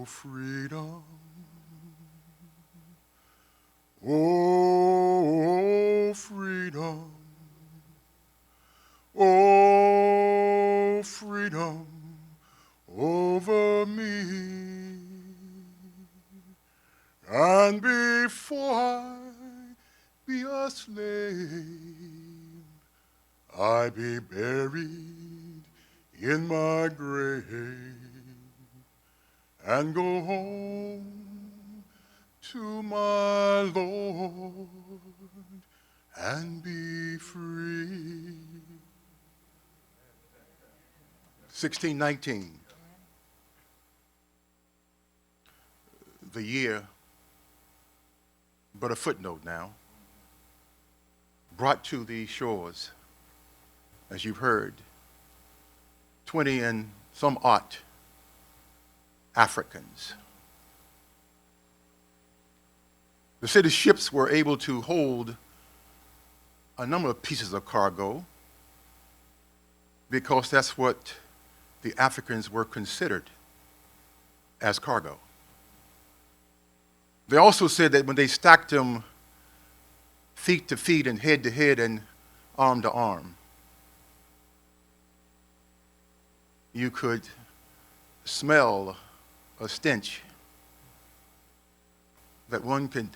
freedom. Oh, freedom. Oh, freedom over me. And before I be a slave, I be buried in my grave and go home to my Lord and be free. 1619, the year, but a footnote now, brought to these shores, as you've heard, 20 and some odd Africans. The city's ships were able to hold a number of pieces of cargo because that's what the Africans were considered as cargo. They also said that when they stacked them feet to feet and head to head and arm to arm, you could smell a stench that one could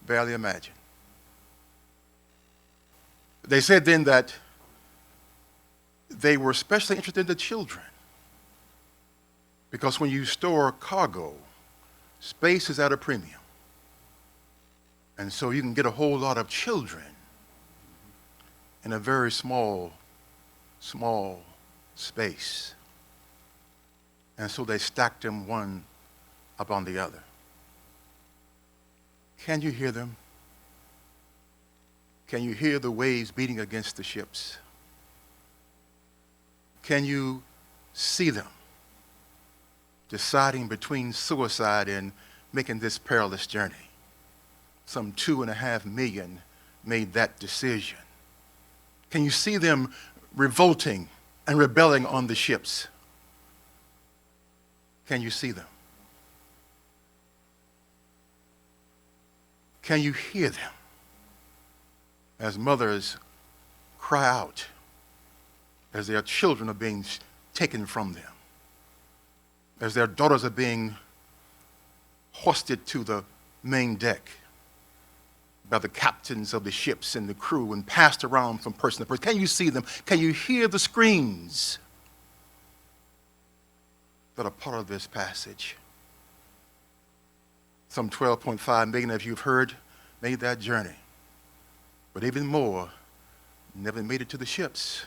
barely imagine. They said then that they were especially interested in the children because when you store cargo, space is at a premium. And so you can get a whole lot of children in a very small space. And so they stacked them one upon the other. Can you hear them? Can you hear the waves beating against the ships? Can you see them deciding between suicide and making this perilous journey? Some 2.5 million made that decision. Can you see them revolting and rebelling on the ships? Can you see them? Can you hear them as mothers cry out as their children are being taken from them, as their daughters are being hoisted to the main deck by the captains of the ships and the crew and passed around from person to person? Can you see them? Can you hear the screams that are part of this passage? Some 12.5 million, as you've heard, made that journey. But even more never made it to the ships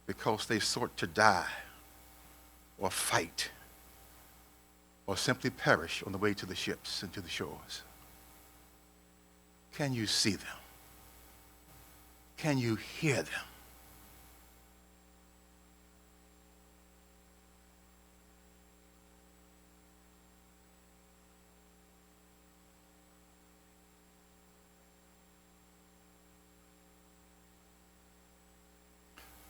because they sought to die or fight or simply perish on the way to the ships and to the shores. Can you see them? Can you hear them?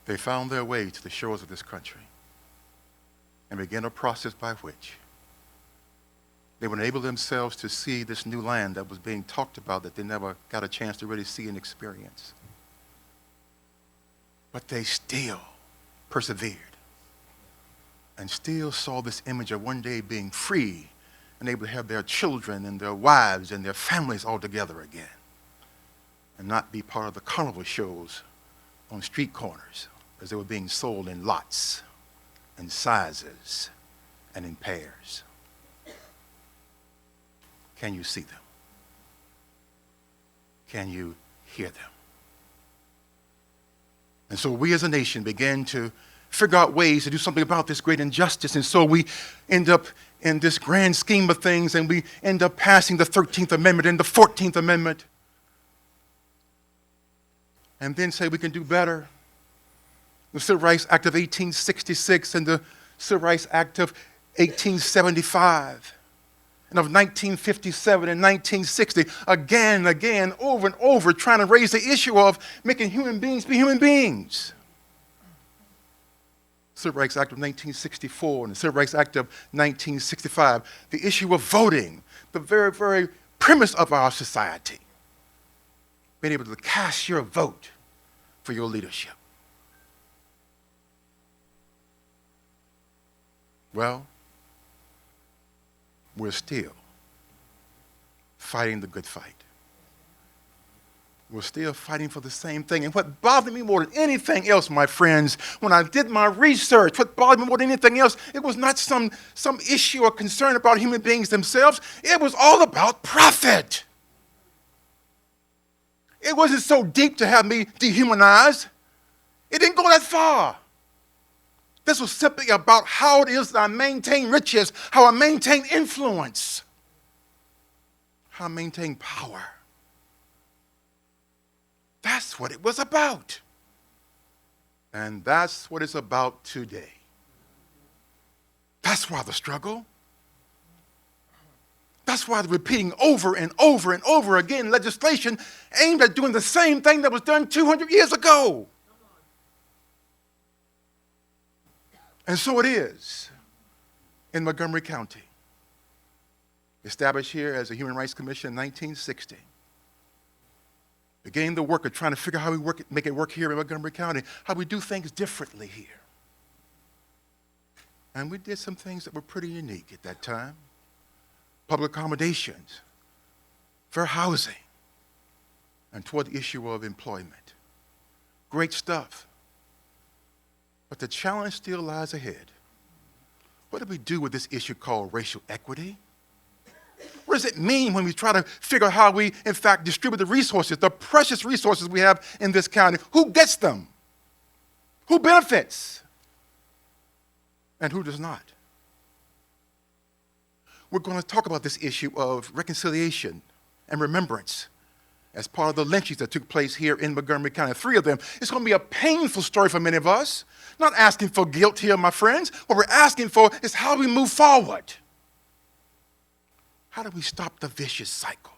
They found their way to the shores of this country and began a process by which they would enable themselves to see this new land that was being talked about that they never got a chance to really see and experience. But they still persevered and still saw this image of one day being free and able to have their children and their wives and their families all together again and not be part of the carnival shows on street corners as they were being sold in lots and sizes and in pairs. Can you see them? Can you hear them? And so we as a nation began to figure out ways to do something about this great injustice. And so we end up in this grand scheme of things, and we end up passing the 13th Amendment and the 14th Amendment. And then say we can do better. The Civil Rights Act of 1866 and the Civil Rights Act of 1875 and of 1957 and 1960, again, over and over, trying to raise the issue of making human beings be human beings. Civil Rights Act of 1964 and the Civil Rights Act of 1965, the issue of voting, the very, very premise of our society, being able to cast your vote for your leadership. Well, we're still fighting the good fight. We're still fighting for the same thing. And what bothered me more than anything else, my friends, when I did my research, what bothered me more than anything else, it was not some issue or concern about human beings themselves. It was all about profit. It wasn't so deep to have me dehumanized. It didn't go that far. This was simply about how it is that I maintain riches, how I maintain influence, how I maintain power. That's what it was about. And that's what it's about today. That's why the struggle. That's why the repeating over and over and over again legislation aimed at doing the same thing that was done 200 years ago. And so it is in Montgomery County, established here as a Human Rights Commission in 1960. Began the work of trying to figure out how we make it work here in Montgomery County, how we do things differently here. And we did some things that were pretty unique at that time. Public accommodations, fair housing, and toward the issue of employment. Great stuff. But the challenge still lies ahead. What do we do with this issue called racial equity? What does it mean when we try to figure out how we, in fact, distribute the resources, the precious resources we have in this county? Who gets them? Who benefits? And who does not? We're going to talk about this issue of reconciliation and remembrance as part of the lynchings that took place here in Montgomery County. 3 of them. It's going to be a painful story for many of us. Not asking for guilt here, my friends. What we're asking for is how we move forward. How do we stop the vicious cycle?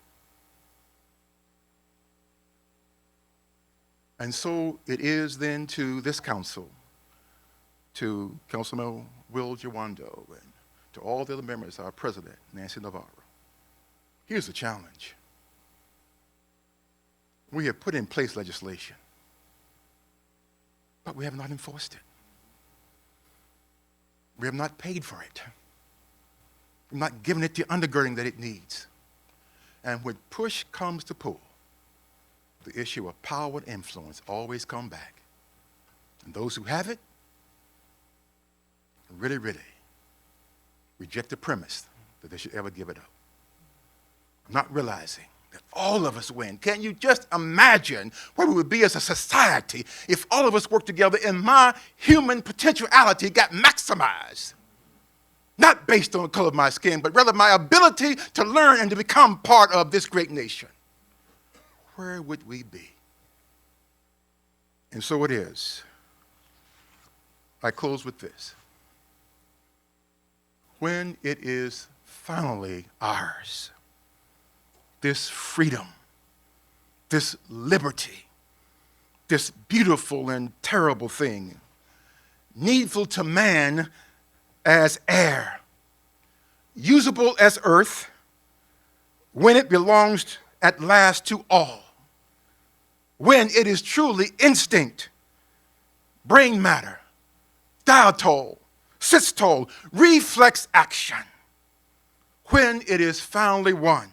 And so it is then to this council, to Councilman Will Jawando, and to all the other members, our president, Nancy Navarro. Here's the challenge. We have put in place legislation, but we have not enforced it. We have not paid for it. We've not given it the undergirding that it needs. And when push comes to pull, the issue of power and influence always come back. And those who have it really, really reject the premise that they should ever give it up. Not realizing that all of us win. Can you just imagine where we would be as a society if all of us worked together and my human potentiality got maximized? Not based on the color of my skin, but rather my ability to learn and to become part of this great nation. Where would we be? And so it is. I close with this. When it is finally ours, this freedom, this liberty, this beautiful and terrible thing, needful to man as air, usable as earth, when it belongs at last to all, when it is truly instinct, brain matter, diastole, systole, reflex action, when it is finally won,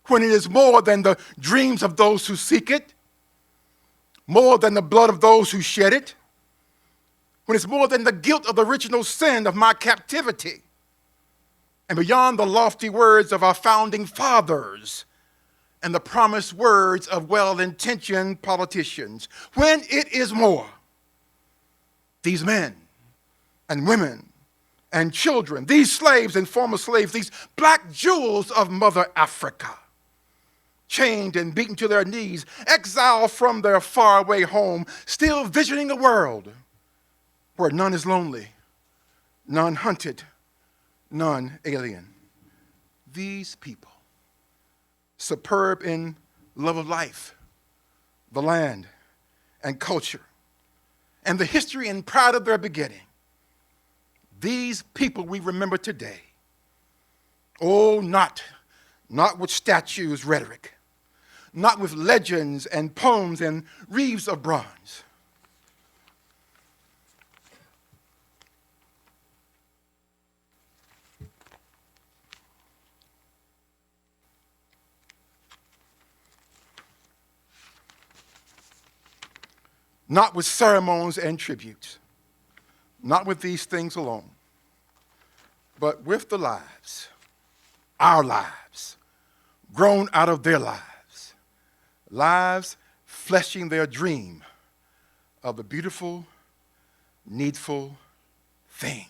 when it is more than the dreams of those who seek it, more than the blood of those who shed it, when it's more than the guilt of the original sin of my captivity, and beyond the lofty words of our founding fathers and the promised words of well-intentioned politicians, when it is more, these men and women and children, these slaves and former slaves, these black jewels of Mother Africa, chained and beaten to their knees, exiled from their faraway home, still visioning a world where none is lonely, none hunted, none alien. These people, superb in love of life, the land, and culture, and the history and pride of their beginning, these people we remember today, oh, not with statues, rhetoric, not with legends and poems and wreaths of bronze. Not with ceremonies and tributes, not with these things alone, but with the lives, our lives, grown out of their lives, lives fleshing their dream of the beautiful, needful thing.